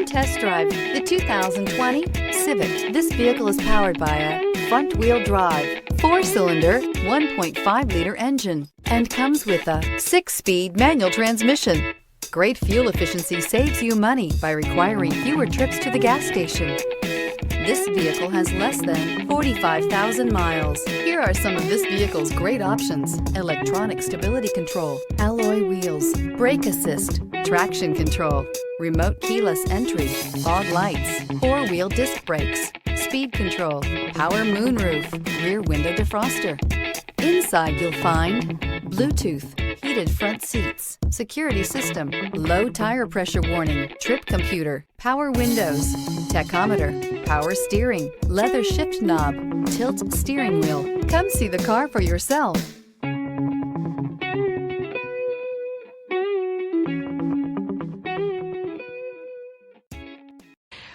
test drive the 2020 Civic. This vehicle is powered by a front-wheel drive, 4-cylinder, 1.5-liter engine, and comes with a 6-speed manual transmission. Great fuel efficiency saves you money by requiring fewer trips to the gas station. This vehicle has less than 45,000 miles. Here are some of this vehicle's great options: electronic stability control, alloy wheels, brake assist, traction control, remote keyless entry, fog lights, 4-wheel disc brakes, speed control, power moonroof, rear window defroster. Inside you'll find Bluetooth, heated front seats, security system, low tire pressure warning, trip computer, power windows, tachometer, power steering, leather shift knob, tilt steering wheel. Come see the car for yourself.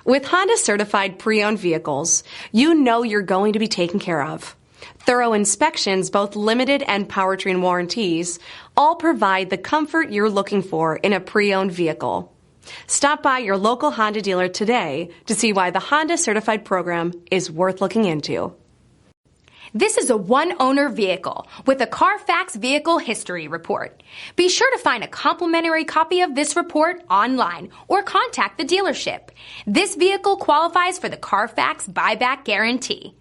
With Honda certified pre-owned vehicles, you know you're going to be taken care of. Thorough inspections, both limited and powertrain warranties, all provide the comfort you're looking for in a pre-owned vehicle. Stop by your local Honda dealer today to see why the Honda Certified program is worth looking into. This is a one-owner vehicle with a CARFAX Vehicle History Report. Be sure to find a complimentary copy of this report online or contact the dealership. This vehicle qualifies for the CARFAX Buyback Guarantee.